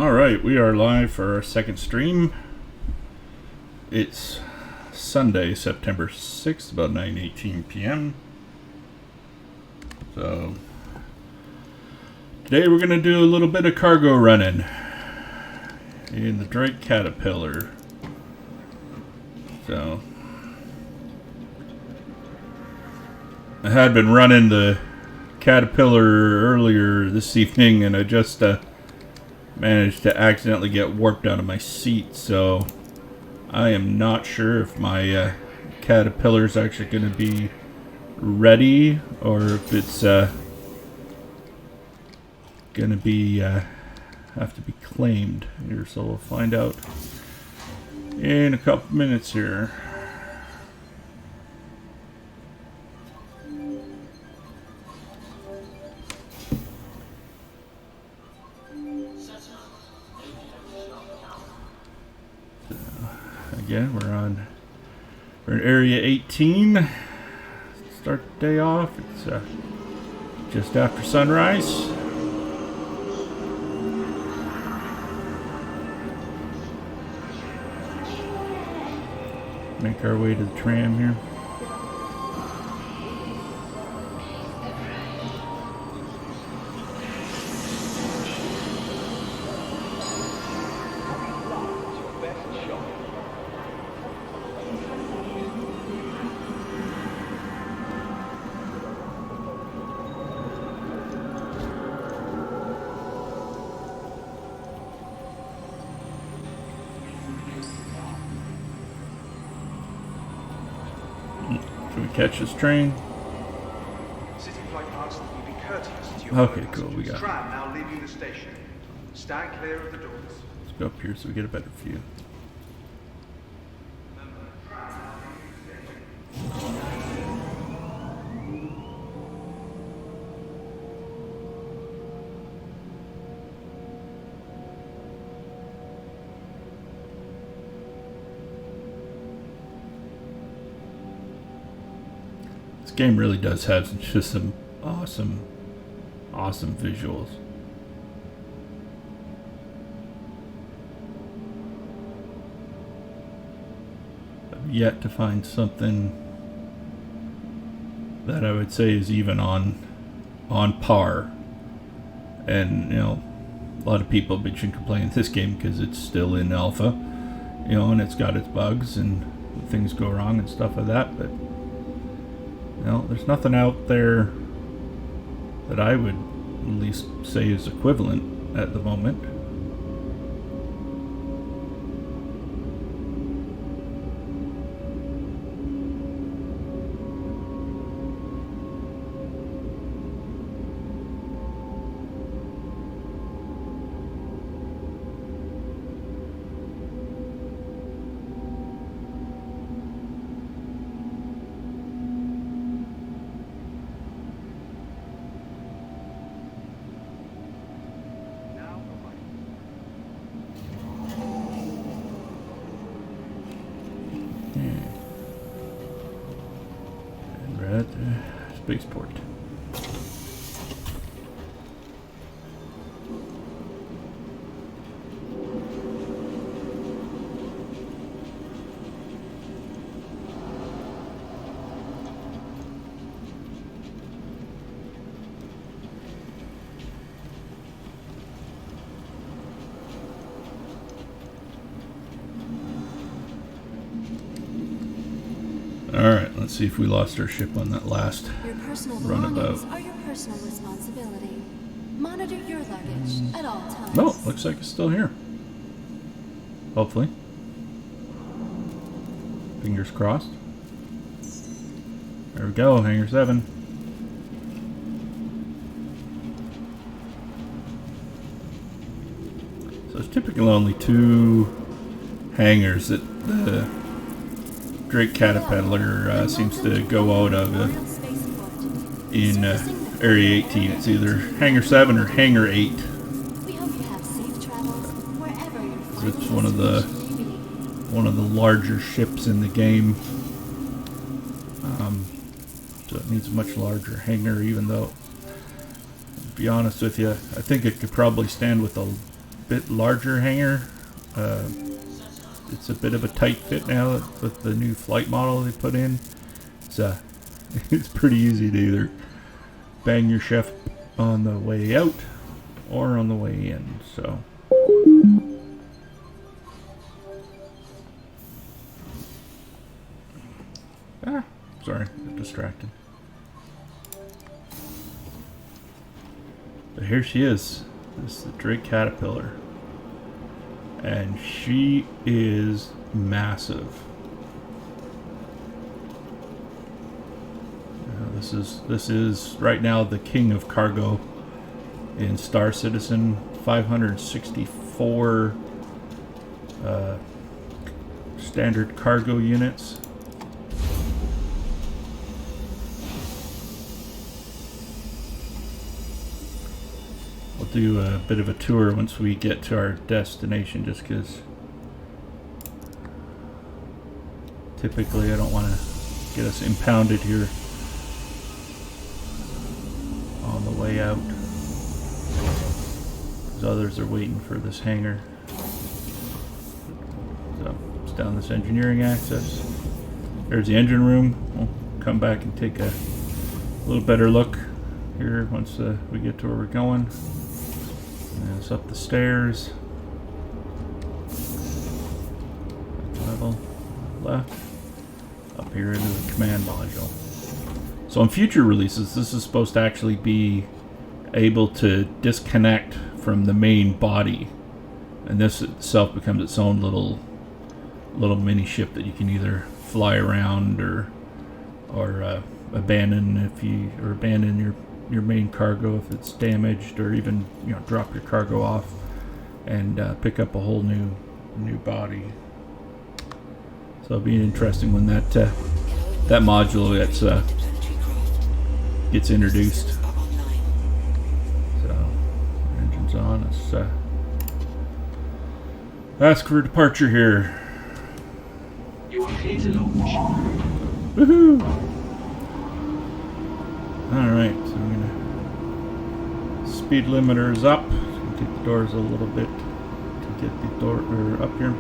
Alright, we are live for our second stream. It's Sunday, September 6th, about 9:18 p.m. So, today we're going to do a little bit of cargo running in the Drake Caterpillar. So, I had been running the Caterpillar earlier this evening, and I just managed to accidentally get warped out of my seat, so I am not sure if my Caterpillar is actually going to be ready or if it's going to be have to be claimed here, so we'll find out in a couple minutes here. Again, we're in area 18. Start the day off. It's just after sunrise. Make our way to the tram here. Should we catch this train? Okay, cool. We got it. Tram now leaving the station. Stand clear of the doors. Let's go up here so we get a better view. This game really does have just some awesome visuals. I've yet to find something that I would say is even on par. And you know, a lot of people bitch and complain this game because it's still in alpha, you know, and it's got its bugs and things go wrong and stuff like that, but you know, there's nothing out there that I would at least say is equivalent at the moment. And we're at Spaceport. Alright, let's see if we lost our ship on that last Your personal runabout. belongings are your personal responsibility. Monitor your luggage at all times. No, looks like it's still here. Hopefully. Fingers crossed. There we go, Hangar 7. So there's typically only 2 hangars that the Drake Caterpillar seems to go out of in Area 18. It's either Hangar 7 or Hangar 8. We hope you have safe travels wherever you're So it's one of the larger ships in the game. So it needs a much larger hangar, even though, to be honest with you, I think it could probably stand with a bit larger hangar. It's a bit of a tight fit now with the new flight model they put in. It's pretty easy to either bang your chef on the way out or on the way in. So. Sorry, got distracted. But here she is. This is the Drake Caterpillar. And she is massive. This is right now the king of cargo in Star Citizen. 564 standard cargo units. We'll do a bit of a tour once we get to our destination, just because typically I don't want to get us impounded here on the way out, because others are waiting for this hangar. So it's down this engineering access. There's the engine room. We'll come back and take a little better look here once we get to where we're going. And it's up the stairs. Level left. Up here into the command module. So in future releases, this is supposed to actually be able to disconnect from the main body, and this itself becomes its own little mini ship that you can either fly around or abandon abandon your main cargo if it's damaged, or even drop your cargo off and pick up a whole new body. So it'll be interesting when that module gets introduced. So engine's on. Let's ask for departure here. You are clear to launch. Woohoo! Alright, so I'm gonna speed limiter is up. So take the doors a little bit to get the door up here.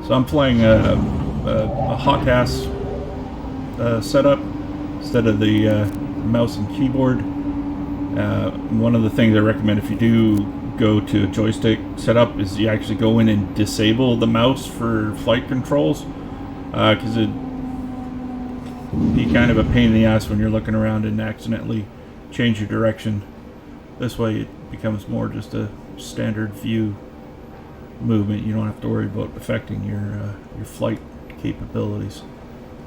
So I'm playing a hot ass setup instead of the mouse and keyboard. One of the things I recommend if you do go to a joystick setup is you actually go in and disable the mouse for flight controls, because it'd be kind of a pain in the ass when you're looking around and accidentally change your direction. This way it becomes more just a standard view movement. You don't have to worry about affecting your flight capabilities.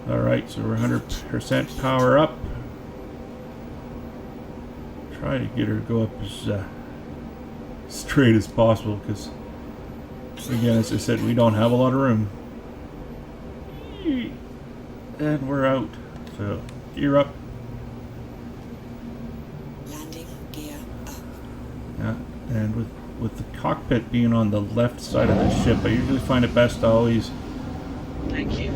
Alright, so we're 100% power up. Try to get her to go up as straight as possible, because again, as I said, we don't have a lot of room. And we're out. So gear up. Landing gear up. Yeah, and with the cockpit being on the left side of the ship, I usually find it best to always Thank you.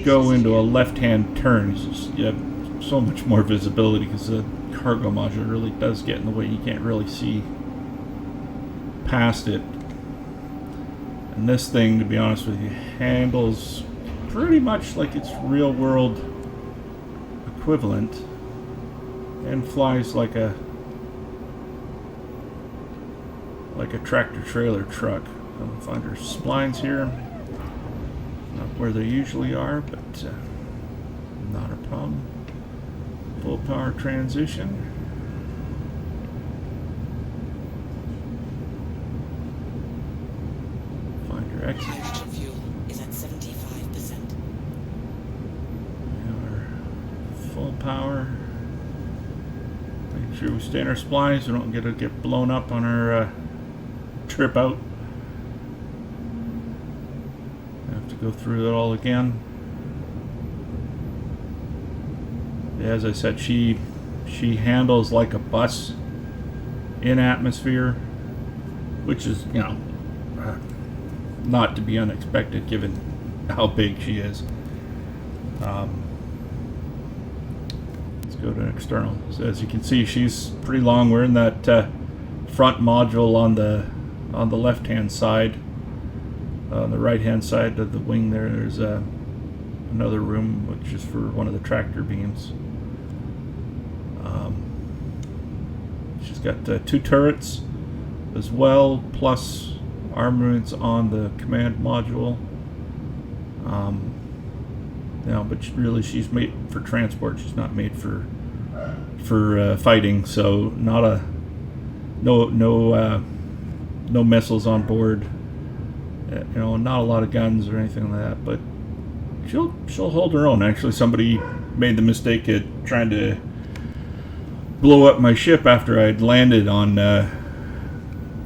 go into a left-hand turn. It's just, you have so much more visibility, because the cargo module really does get in the way. You can't really see past it. And this thing, to be honest with you, handles pretty much like its real-world equivalent, and flies like a tractor-trailer truck. I'll find our splines here. Not where they usually are, but not a problem. Full power transition. Find your exit. Hydrogen fuel is at 75%. And our full power. Make sure we stay in our splines so we don't get blown up on our trip out. Have to go through that all again. Yeah, as I said, she handles like a bus in atmosphere, which is, not to be unexpected given how big she is. Let's go to external. So as you can see, she's pretty long. We're in that front module on the on the left-hand side. On the right-hand side of the wing there's another room, which is for one of the tractor beams. She's got 2 turrets as well, plus armaments on the command module. But she's made for transport. She's not made for fighting. So no missiles on board. Not a lot of guns or anything like that. But she'll hold her own. Actually, somebody made the mistake of trying to blow up my ship after I'd landed on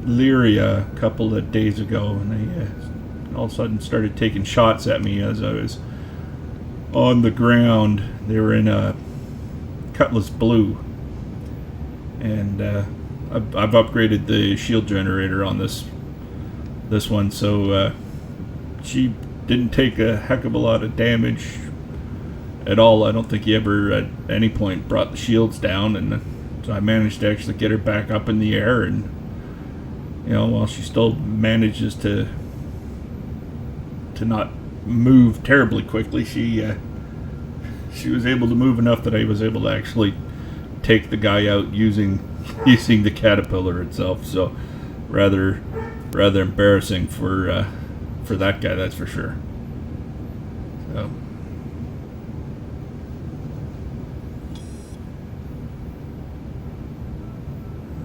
Lyria a couple of days ago, and they all of a sudden started taking shots at me as I was on the ground. They were in a Cutlass Blue, and I've upgraded the shield generator on this one, so she didn't take a heck of a lot of damage at all. I don't think he ever at any point brought the shields down, and so I managed to actually get her back up in the air, and while she still manages to not move terribly quickly, she was able to move enough that I was able to actually take the guy out using the caterpillar itself. So rather embarrassing for that guy, that's for sure. So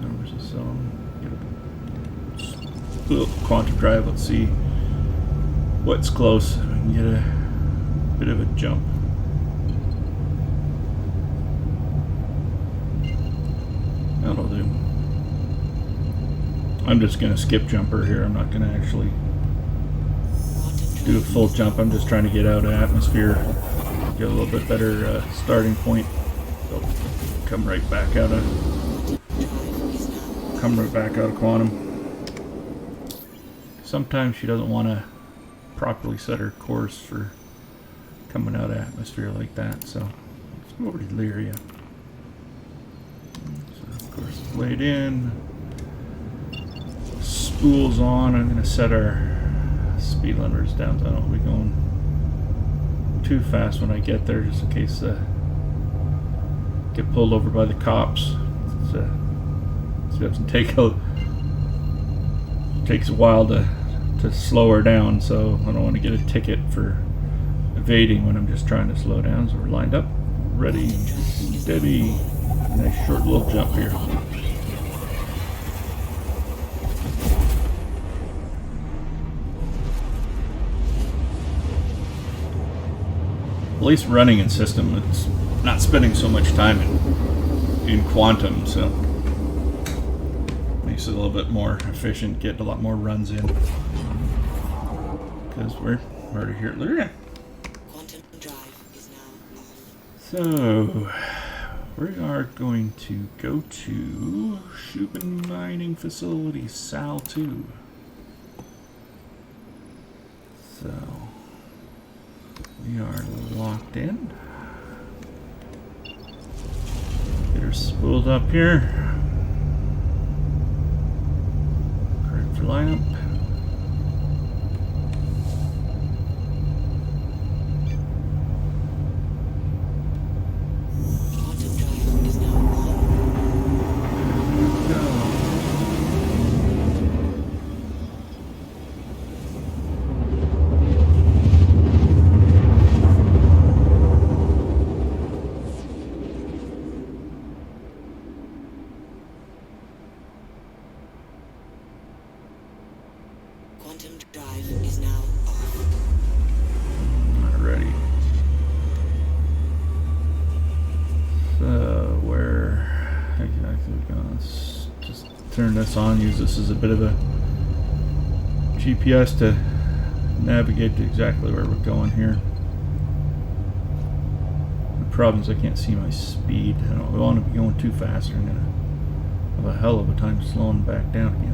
where's the zone? Get a quantum drive. Let's see what's close. We can get a bit of a jump. That'll do. I'm just going to skip jumper here. I'm not going to actually do a full jump. I'm just trying to get out of atmosphere, get a little bit better starting point. So come right back out of quantum. Sometimes she doesn't want to properly set her course for coming out of atmosphere like that. So let's go over to Lyria. So of course it's laid in. Spool's on. I'm going to set our speed limiters down so I don't want to be going too fast when I get there, just in case get pulled over by the cops. So it doesn't takes a while to slow her down, so I don't want to get a ticket for evading when I'm just trying to slow down. So we're lined up, ready, steady. Nice short little jump here. At least running in system, it's not spending so much time in quantum, so makes it a little bit more efficient, get a lot more runs in. Because we're already here at Lyria. Quantum drive is now off. So we are going to go to Shubin Mining Facility, Sal 2. So we are locked in. Get her spooled up here. Correct for lineup. Quantum drive is now on. Go. Quantum drive is now off. Alrighty. So where exactly we go? Let's just turn this on. Use this as a bit of a GPS to navigate to exactly where we're going here. The problem is I can't see my speed. I don't want to be going too fast, or I'm gonna have a hell of a time slowing back down again.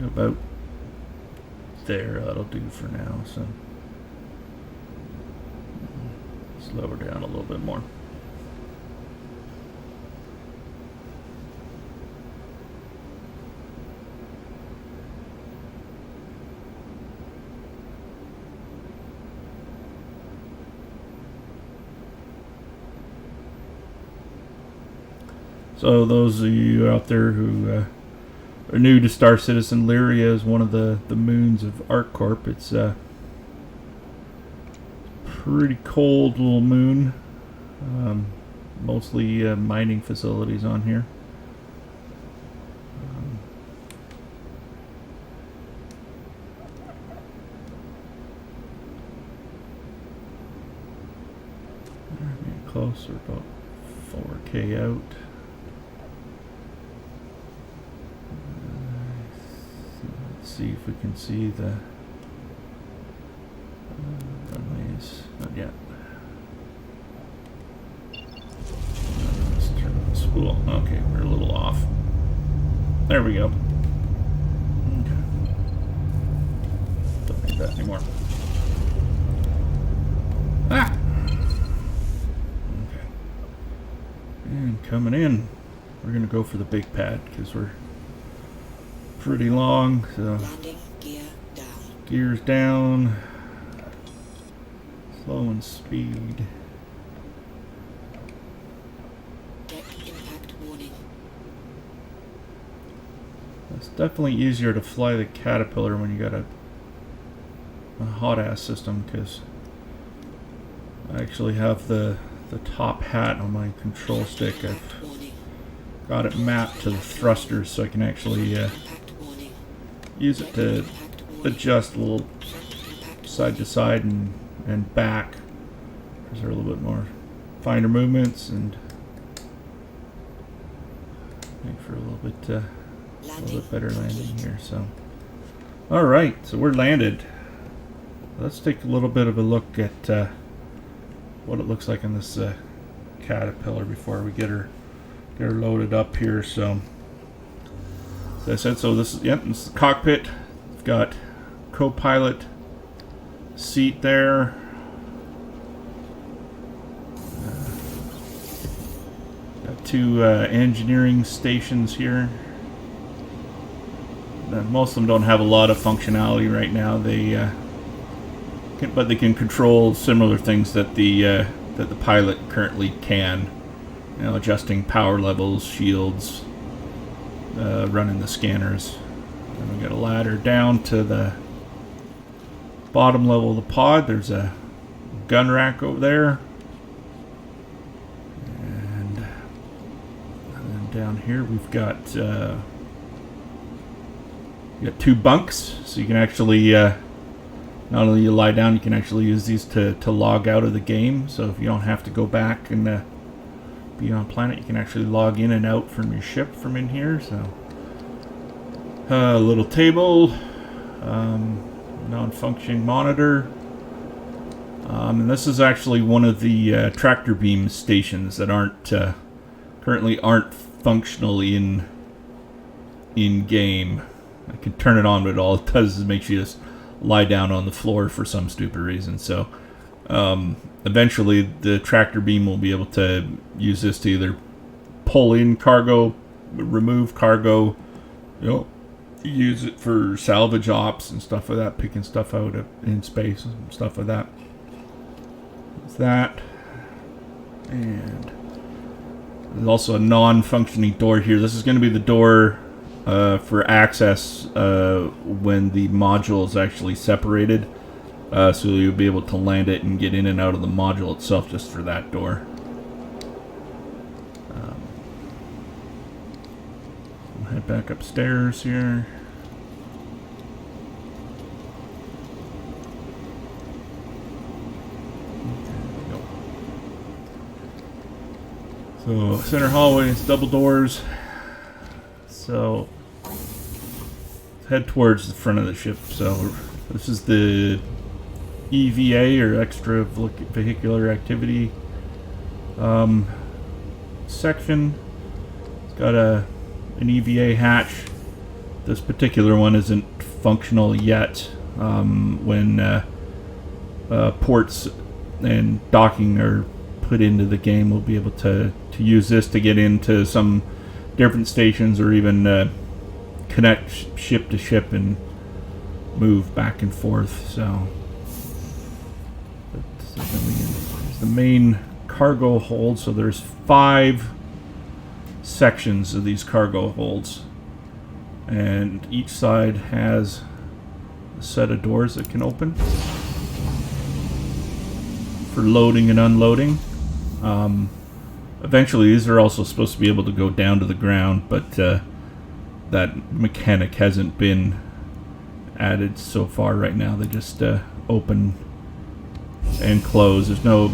About there, that'll do for now. So let's Slow her down a little bit more. So those of you out there who are new to Star Citizen, Lyria is one of the moons of ArcCorp. It's a pretty cold little moon. Mostly mining facilities on here. Getting closer, about 4K out. Let's see if we can see the runways. Not yet. Let's turn the spool. Okay, we're a little off. There we go. Okay. Don't need that anymore. Ah! Okay. And coming in. We're going to go for the big pad because we're pretty long, so Landing gear down. gears down, slowing speed. Deck impact warning. It's definitely easier to fly the Caterpillar when you got a hot ass system, because I actually have the top hat on my control stick. I've Impact warning. got it mapped to the thrusters, so I can actually Impact warning. use it to Impact warning. adjust a little Impact side to side and back, because they're a little bit more finer movements and make for a little bit better landing here. So, all right, so we're landed. Let's take a little bit of a look at what it looks like in this Caterpillar before we get her loaded up here. So, as I said, so this is this is the cockpit. We've got co-pilot seat there. Got two engineering stations here. Most of them don't have a lot of functionality right now. But they can control similar things that the pilot currently can. You know, adjusting power levels, shields, running the scanners. And we got a ladder down to the bottom level of the pod. There's a gun rack over there. And then down here we've got two bunks, so you can actually not only you lie down, you can actually use these to log out of the game. So if you don't have to go back and be on planet, you can actually log in and out from your ship from in here. So a little table, non-functioning monitor, and this is actually one of the tractor beam stations that currently aren't functional in game. I can turn it on, but all it does is makes you just lie down on the floor for some stupid reason. So eventually the tractor beam will be able to use this to either pull in cargo, remove cargo, use it for salvage ops and stuff like that, picking stuff out in space and stuff like that. That's that. And there's also a non-functioning door here. This is going to be the door for access when the module is actually separated, so you'll be able to land it and get in and out of the module itself just for that door. We'll head back upstairs here. So center hallway is double doors. So head towards the front of the ship. So this is the EVA, or extra vehicular activity section. It's got an EVA hatch. This particular one isn't functional yet. When ports and docking are put into the game, we'll be able to use this to get into some different stations, or even connect ship to ship and move back and forth. So there's the main cargo hold. So there's 5 sections of these cargo holds, and each side has a set of doors that can open for loading and unloading. Eventually these are also supposed to be able to go down to the ground, but that mechanic hasn't been added so far. Right now they just open and close. There's no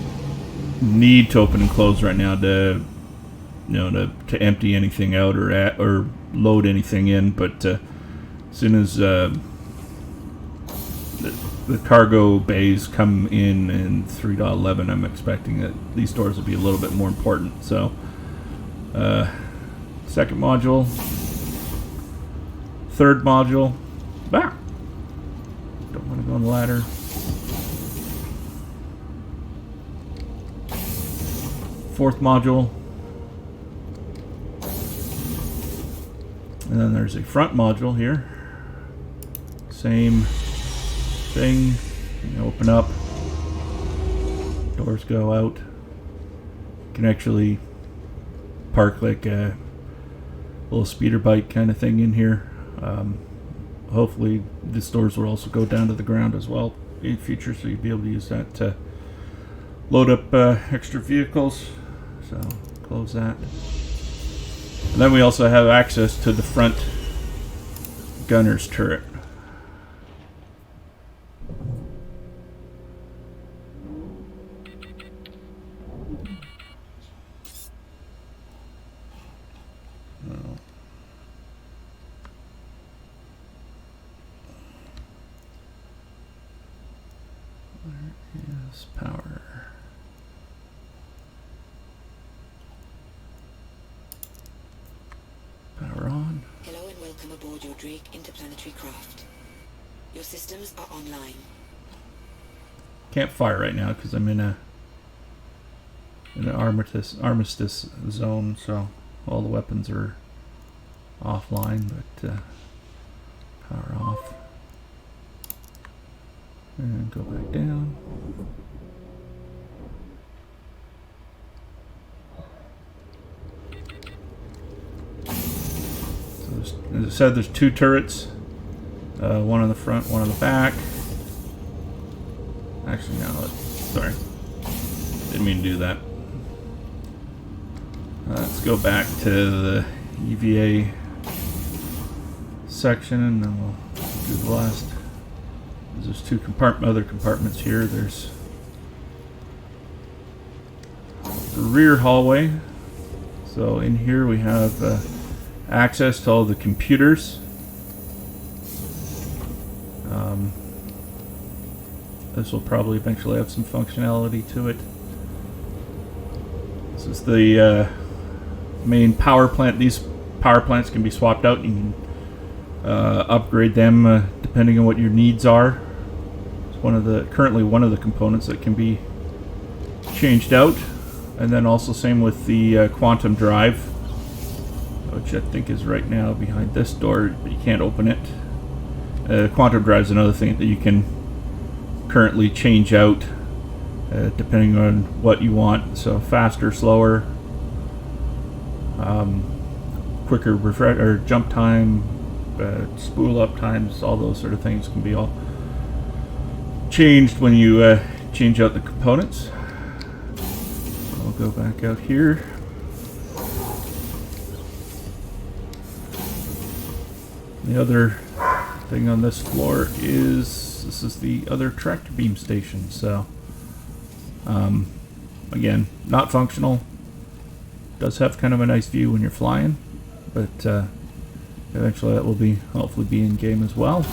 need to open and close right now to to empty anything out or load anything in, but as soon as the cargo bays come in 3.11, I'm expecting that these doors will be a little bit more important. So second module, third module, don't want to go on the ladder. Fourth module, and then there's a front module here. Same thing. You open up, doors go out. You can actually park like a little speeder bike kind of thing in here. Hopefully these doors will also go down to the ground as well in future, so you'll be able to use that to load up extra vehicles. So close that. And then we also have access to the front gunner's turret. Where is power? Power on. Hello and welcome aboard your Drake interplanetary craft. Your systems are online. Can't fire right now because I'm in an armistice zone, so all the weapons are offline. But power off, and go back down. As I said, there's 2 turrets, one on the front, one on the back. Actually, no, sorry, didn't mean to do that. Let's go back to the EVA section, and then we'll do the last. There's 2 other compartments here. There's the rear hallway. So in here we have access to all the computers. This will probably eventually have some functionality to it. This is the main power plant. These power plants can be swapped out. You can upgrade them depending on what your needs are. It's currently one of the components that can be changed out. And then also same with the quantum drive, which I think is right now behind this door, but you can't open it. Quantum drive is another thing that you can currently change out depending on what you want. So faster, slower, quicker refresh or jump time, spool up times, all those sort of things can be all changed when you change out the components. I'll go back out here. The other thing on this floor is this is the other tractor beam station. So again, not functional. Does have kind of a nice view when you're flying, but eventually that will be hopefully be in game as well.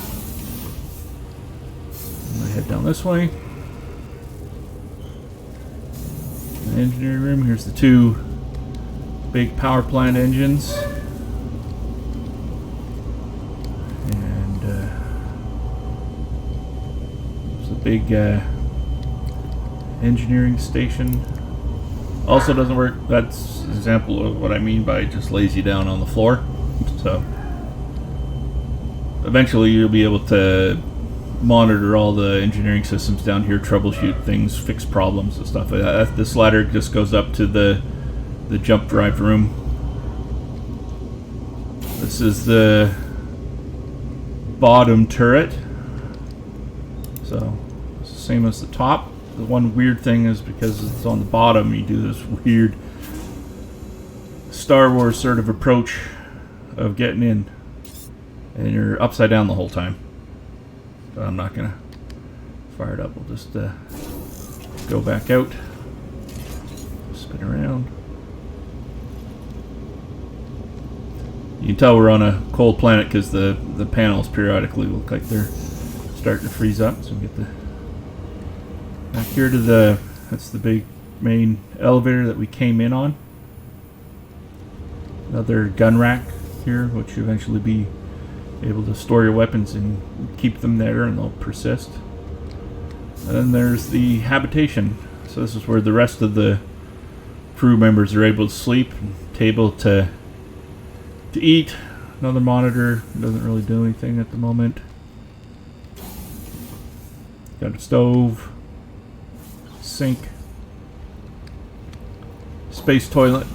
I'm gonna head down this way. The engineering room. Here's the 2 big power plant engines. Big engineering station also doesn't work. That's an example of what I mean by just lays you down on the floor. So eventually you'll be able to monitor all the engineering systems down here, troubleshoot things, fix problems and stuff like that. This ladder just goes up to the jump drive room. This is the bottom turret. So it's the same as the top. The one weird thing is because it's on the bottom, you do this weird Star Wars sort of approach of getting in, and you're upside down the whole time. So I'm not gonna fire it up. We'll just go back out, spin around. You can tell we're on a cold planet because the panels periodically look like they're starting to freeze up. So we get the back here to that's the big main elevator that we came in on. Another gun rack here, which you eventually be able to store your weapons and keep them there, and they'll persist. And then there's the habitation. So this is where the rest of the crew members are able to sleep, table to eat. Another monitor, doesn't really do anything at the moment. Got a stove, sink, space toilet.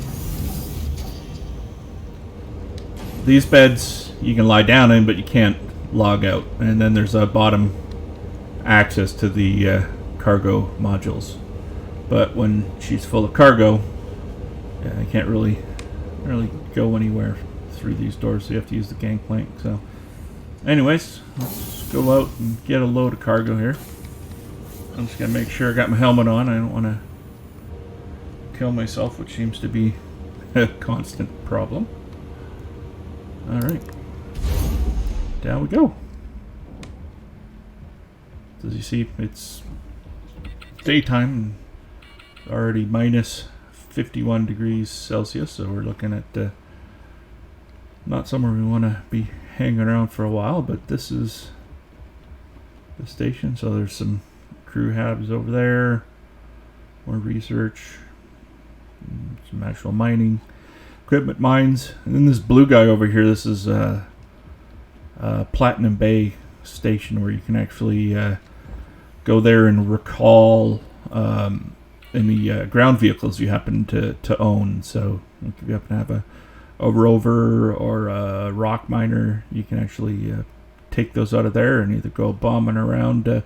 These beds you can lie down in, but you can't log out. And then there's a bottom access to the cargo modules. But when she's full of cargo, I can't really go anywhere through these doors, so you have to use the gangplank. So anyways, let's go out and get a load of cargo here. I'm just gonna make sure I got my helmet on. I don't want to kill myself, which seems to be a constant problem. Alright, down we go. As you see, it's daytime, already minus 51 degrees Celsius, so we're looking at not somewhere we want to be hanging around for a while, but this is the station. So there's some crew habs over there, more research, some actual mining equipment mines, and then this blue guy over here, this is Platinum Bay station, where you can actually go there and recall any ground vehicles you happen to own. So if you happen to have a rover or a rock miner, you can actually take those out of there and either go bombing around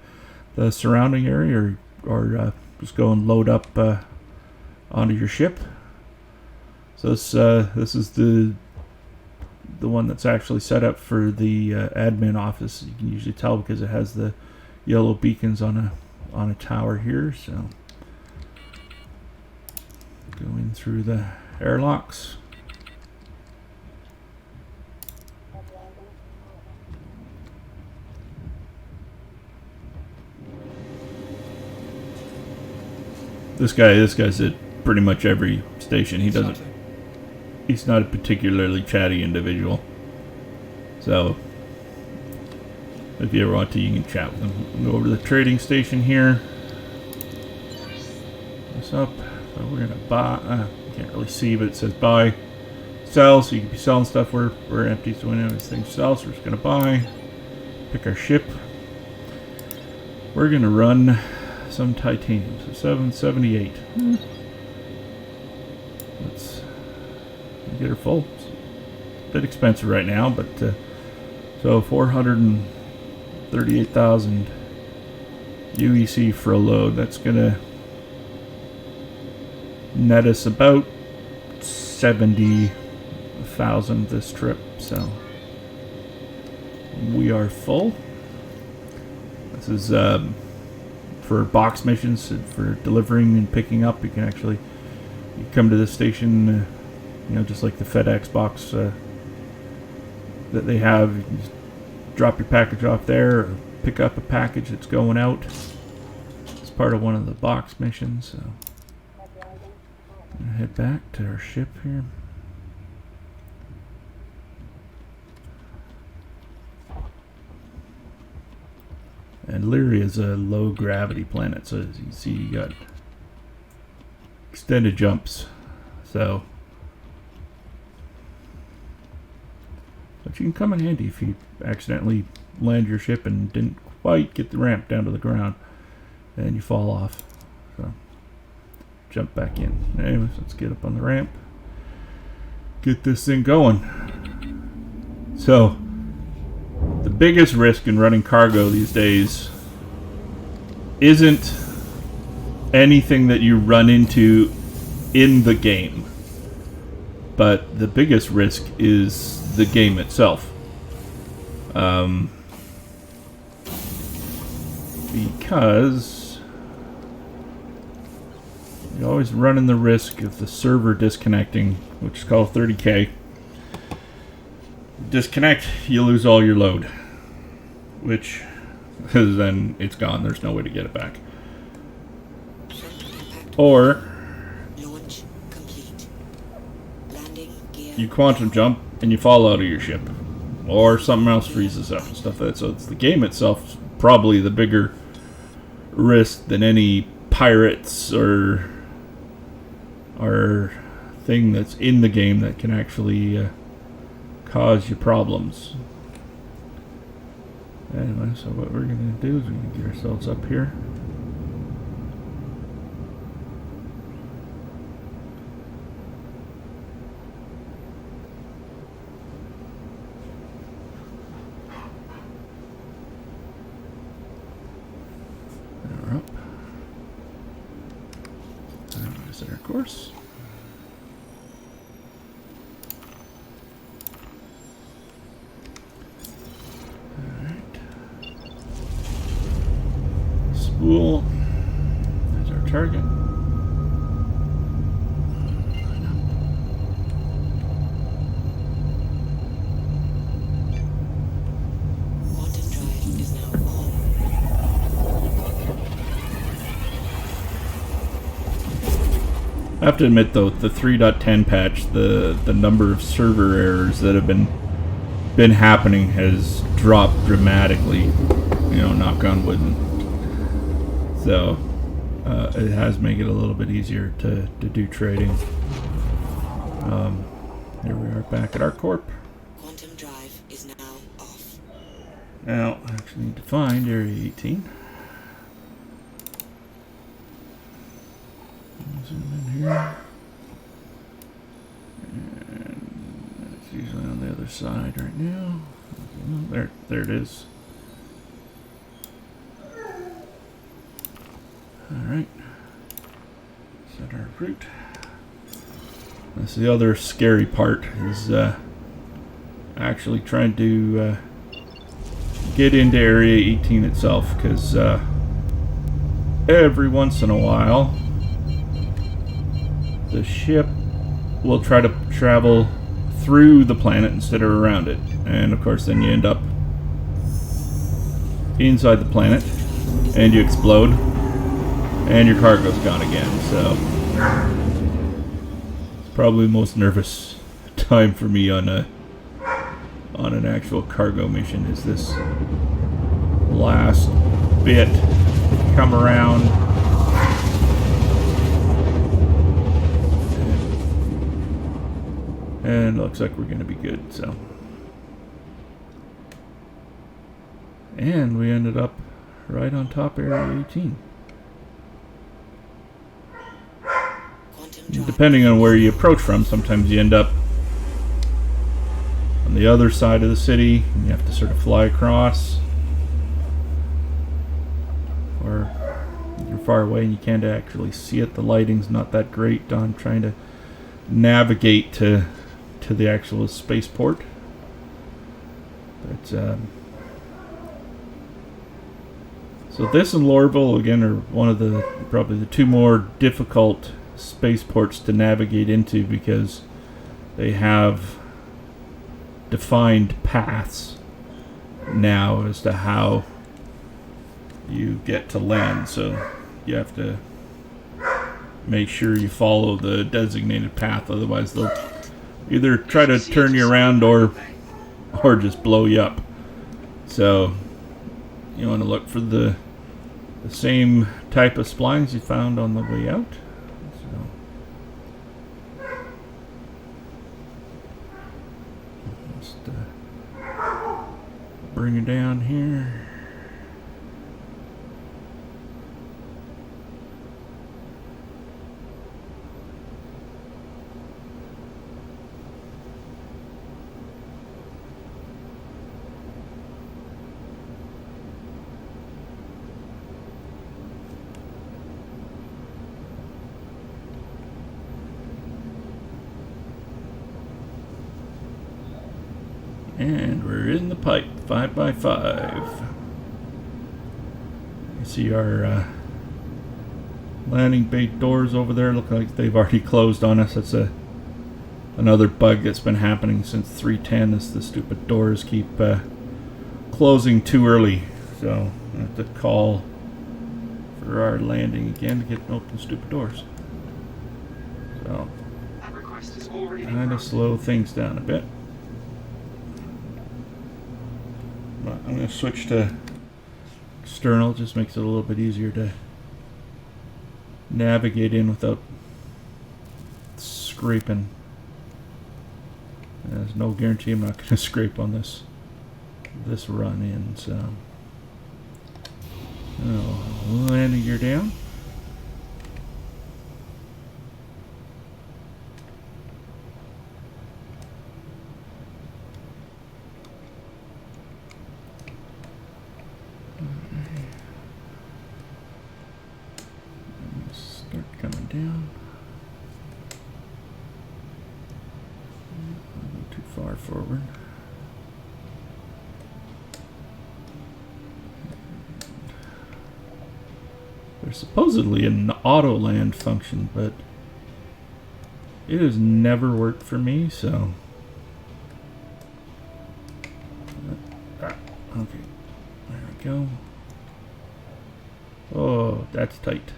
the surrounding area, or just go and load up onto your ship. So this is the one that's actually set up for the admin office. You can usually tell because it has the yellow beacons on a tower here. So going through the airlocks. This guy's at pretty much every station. He's not a particularly chatty individual. So if you ever want to, you can chat with him. Go over to the trading station here. What's up? So we're gonna buy. You can't really see, but it says buy, sell. So you can be selling stuff. We're empty, so we know this thing sells. So we're just gonna buy. Pick our ship. We're gonna run some titanium. So 778. Let's get her full. It's a bit expensive right now, but so 438,000 UEC for a load. That's gonna net us about 70,000 this trip. So we are full. This is for box missions, for delivering and picking up. You can actually come to this station, just like the FedEx box that they have. You can just drop your package off there, or pick up a package that's going out. It's part of one of the box missions. So I'm gonna head back to our ship here. And Lyria is a low gravity planet, so as you see, you got extended jumps. So, but you can come in handy if you accidentally land your ship and didn't quite get the ramp down to the ground, and you fall off. So, jump back in. Anyways, let's get up on the ramp. Get this thing going. So, the biggest risk in running cargo these days isn't anything that you run into in the game, but the biggest risk is the game itself. Because you're always running the risk of the server disconnecting, which is called 30K. Disconnect, you lose all your load, which then it's gone. There's no way to get it back. Or Launch complete. Landing gear. you quantum jump and you fall out of your ship, or something else freezes up and stuff like that. So it's the game itself probably the bigger risk than any pirates or thing that's in the game that can actually cause you problems. Anyway, so what we're going to do is we're going to get ourselves up here. And we're up. And we'll set our course. Spool. There's our target. Quantum drive is now on. I have to admit though, the 3.10 patch, the number of server errors that have been happening has dropped dramatically. You know, knock on wood. So it has made it a little bit easier to do trading. Here we are back at our corp. Quantum drive is now off. Now I actually need to find Area 18. Zoom in here. And it's usually on the other side right now. There it is. Alright. Set our route. That's the other scary part, is actually trying to get into Area 18 itself, because every once in a while the ship will try to travel through the planet instead of around it, and of course then you end up inside the planet and you explode and your cargo's gone again. So it's probably the most nervous time for me on an actual cargo mission, is this last bit. Come around and looks like we're gonna be good. So, and we ended up right on top of Area 18. Depending on where you approach from, sometimes you end up on the other side of the city and you have to sort of fly across, or you're far away and you can't actually see it. The lighting's not that great on trying to navigate to the actual spaceport. But so this and Lorville again are one of the probably the two more difficult spaceports to navigate into, because they have defined paths now as to how you get to land. So you have to make sure you follow the designated path, otherwise they'll either try to turn you around or just blow you up. So you want to look for the same type of splines you found on the way out. So Just bring it down here. And we're in the pipe, 5x5. You see our landing bay doors over there look like they've already closed on us. That's another bug that's been happening since 3.10 is the stupid doors keep closing too early. So I have to call for our landing again to get open stupid doors. So That request is already kind of slow things down a bit. But I'm going to switch to external. Just makes it a little bit easier to navigate in without scraping. There's no guarantee I'm not going to scrape on this run in. So landing gear down. Start coming down. Not too far forward. There's supposedly an auto land function, but it has never worked for me, so. Okay, there we go. Oh, that's tight.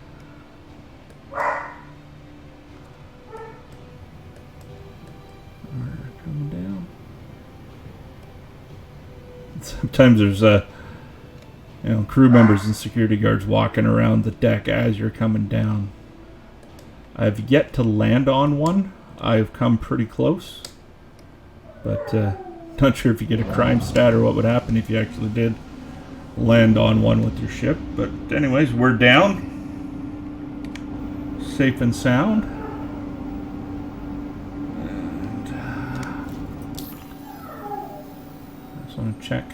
Coming down. Sometimes there's crew members and security guards walking around the deck as you're coming down. I've yet to land on one. I've come pretty close, but not sure if you get a crime stat or what would happen if you actually did land on one with your ship. But anyways, we're down, safe and sound. Want to check,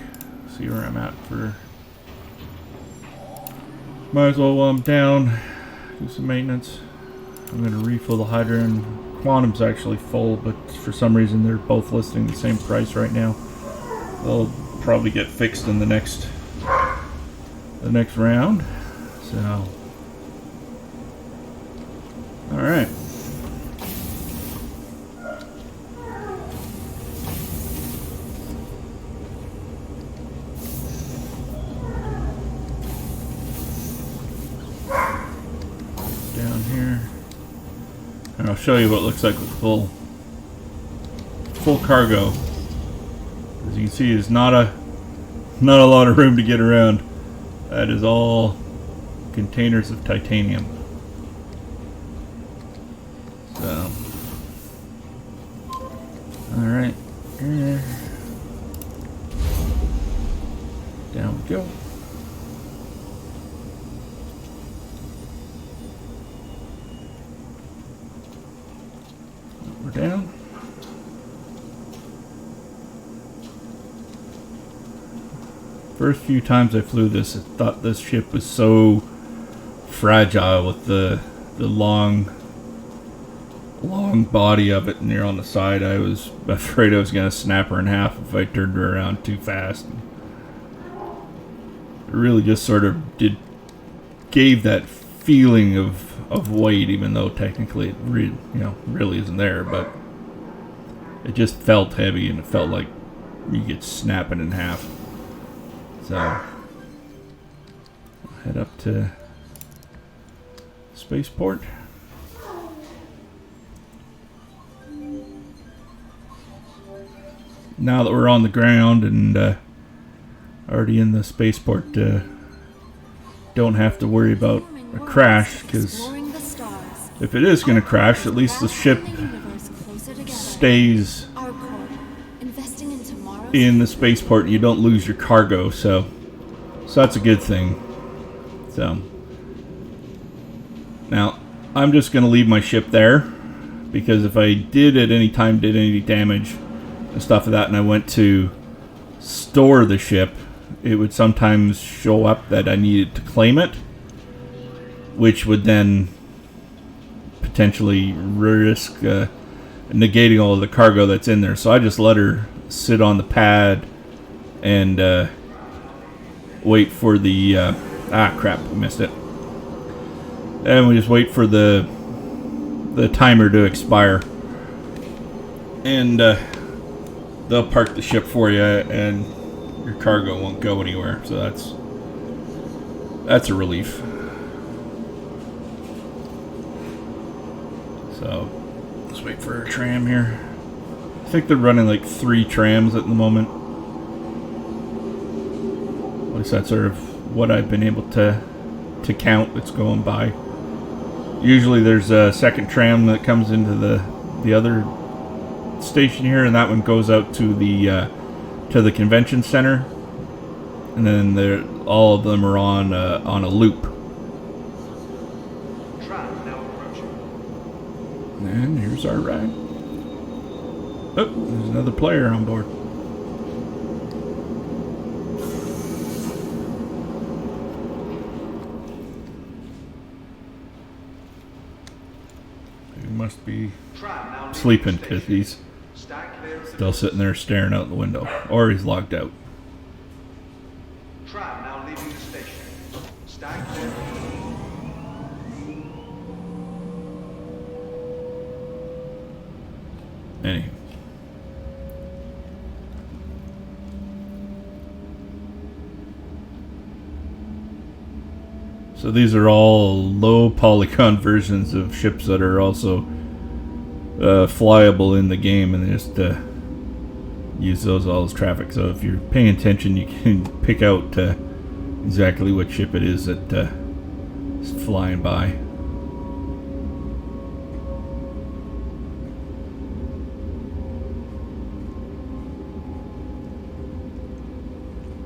see where I'm at for. Might as well while I'm down, do some maintenance. I'm going to refill the hydrant. Quantum's actually full, but for some reason they're both listing the same price right now. They'll probably get fixed in the next round. So, all right. Down here, and I'll show you what it looks like with full cargo. As you can see, there's not a lot of room to get around. That is all containers of titanium. So, all right, here. Down we go. We're down. First few times I flew this, I thought this ship was so fragile with the long body of it near on the side. I was afraid I was going to snap her in half if I turned her around too fast. It really just sort of gave that feeling of weight, even though technically it really isn't there, but it just felt heavy and it felt like you could snap it in half. So I'll head up to spaceport. Now that we're on the ground and already in the spaceport, don't have to worry about a crash, because if it is going to crash, at least the ship stays in the spaceport, and you don't lose your cargo, so that's a good thing. So now I'm just going to leave my ship there, because if I did at any time did any damage and stuff like that, and I went to store the ship, it would sometimes show up that I needed to claim it, which would then potentially risk negating all of the cargo that's in there. So I just let her sit on the pad and wait for the crap, I missed it. And we just wait for the timer to expire, and they'll park the ship for you, and your cargo won't go anywhere. So that's a relief. So let's wait for a tram here. I think they're running like 3 trams at the moment. At least that's sort of what I've been able to count that's going by. Usually there's a second tram that comes into the other station here, and that one goes out to the convention center, and then all of them are on a loop. Tram now approaching. And here's our ride. Oh, there's another player on board. He must be Tram now sleeping because he's Stand clear of the still sitting there staring out the window, or he's logged out. tram now leaving the station. Stand clear of the Anyway. So these are all low polygon versions of ships that are also flyable in the game, and they just use those all as traffic. So if you're paying attention, you can pick out exactly what ship it is that is flying by.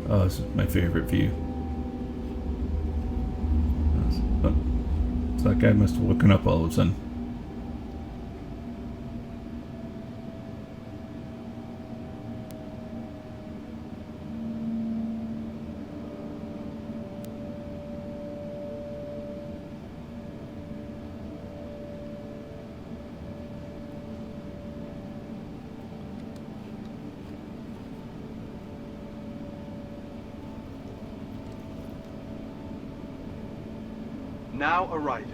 Oh, this is my favorite view. Oh, so that guy must have woken up all of a sudden. Now arriving.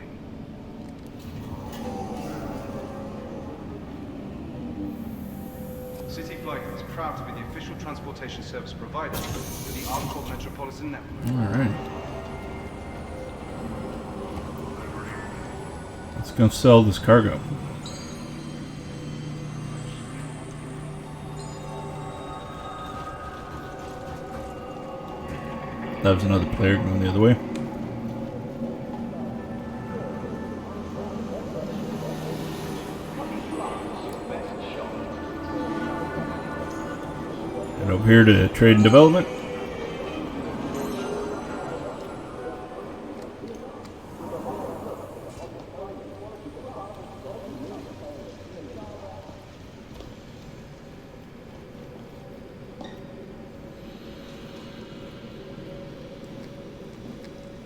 City Flight is proud to be the official transportation service provider for the Arcot Metropolitan Network. Alright. Let's go sell this cargo. That was another player going the other way. Head over here to trade and development.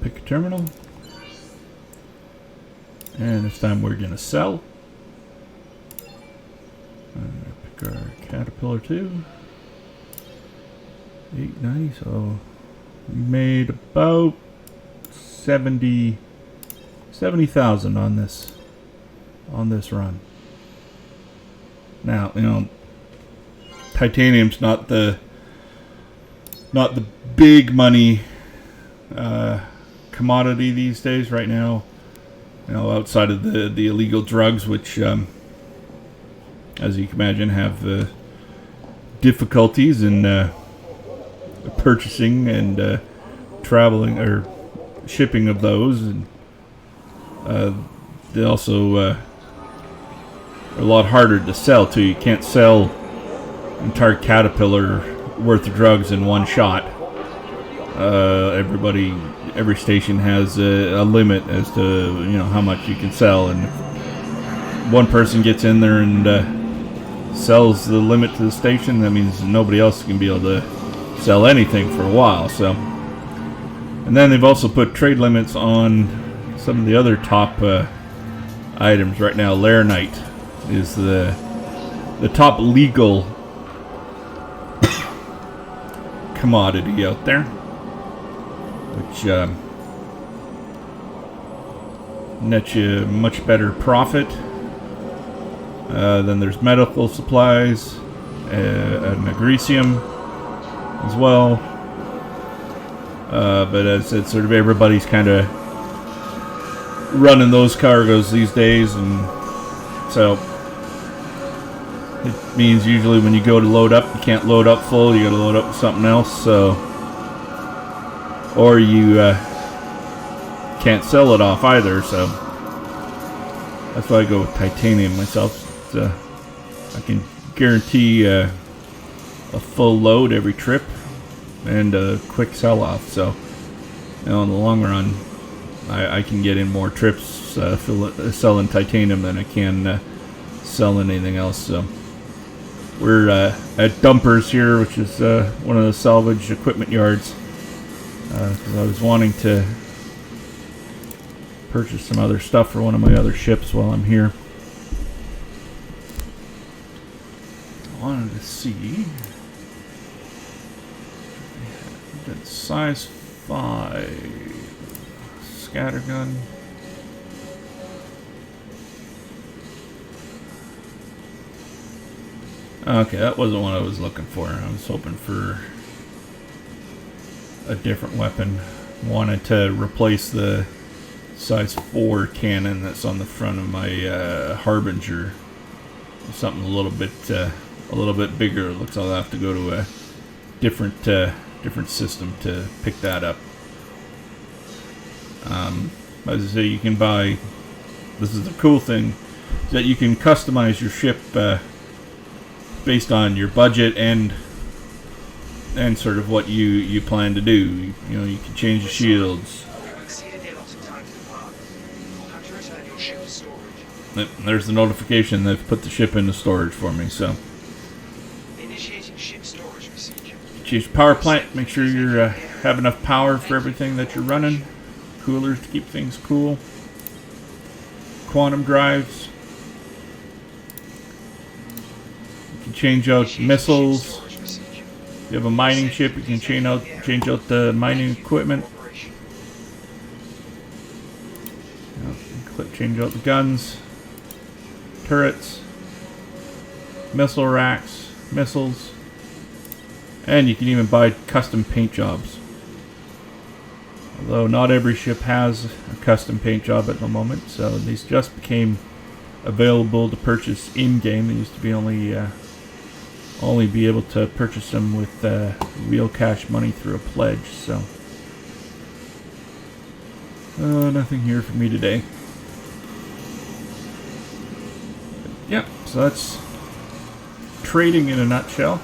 Pick a terminal. And this time we're going to sell. Pick our Caterpillar 2. 890, so we made about 70,000 on this run. Now, you know, titanium's not the big money commodity these days right now, you know, outside of the illegal drugs, which as you can imagine have difficulties in purchasing and traveling or shipping of those, and they also are a lot harder to sell too. You can't sell entire Caterpillar worth of drugs in one shot. Every station has a limit as to how much you can sell, and if one person gets in there and sells the limit to the station, that means nobody else can be able to sell anything for a while. So, and then they've also put trade limits on some of the other top items right now. Laranite is the top legal commodity out there, which nets you much better profit. Then there's medical supplies, magnesium as well. But as I said, sort of everybody's kind of running those cargoes these days, and so it means usually when you go to load up, you can't load up full, you gotta load up with something else, so, or you can't sell it off either, so that's why I go with titanium myself. I can guarantee a full load every trip and a quick sell off, so in the long run I can get in more trips selling titanium than I can selling anything else. So we're at Dumpers here, which is one of the salvage equipment yards, because I was wanting to purchase some other stuff for one of my other ships while I'm here. I wanted to see that size 5 scattergun. Okay, that wasn't what I was looking for. I was hoping for a different weapon. Wanted to replace the size 4 cannon that's on the front of my Harbinger. Something a little bit bigger. It looks like I'll have to go to a different system to pick that up. As I say, you can buy. This is the cool thing, is that you can customize your ship based on your budget and sort of what you plan to do. You can change the shields. There's the notification they've put the ship into storage for me. So, choose power plant. Make sure you have enough power for everything that you're running. Coolers to keep things cool. Quantum drives. You can change out missiles. If you have a mining ship, you can change out the mining equipment. Change out the guns, turrets, missile racks, missiles, and you can even buy custom paint jobs. Although not every ship has a custom paint job at the moment, so these just became available to purchase in-game. They used to be only be able to purchase them with real cash money through a pledge. So nothing here for me today. Yep, so that's trading in a nutshell.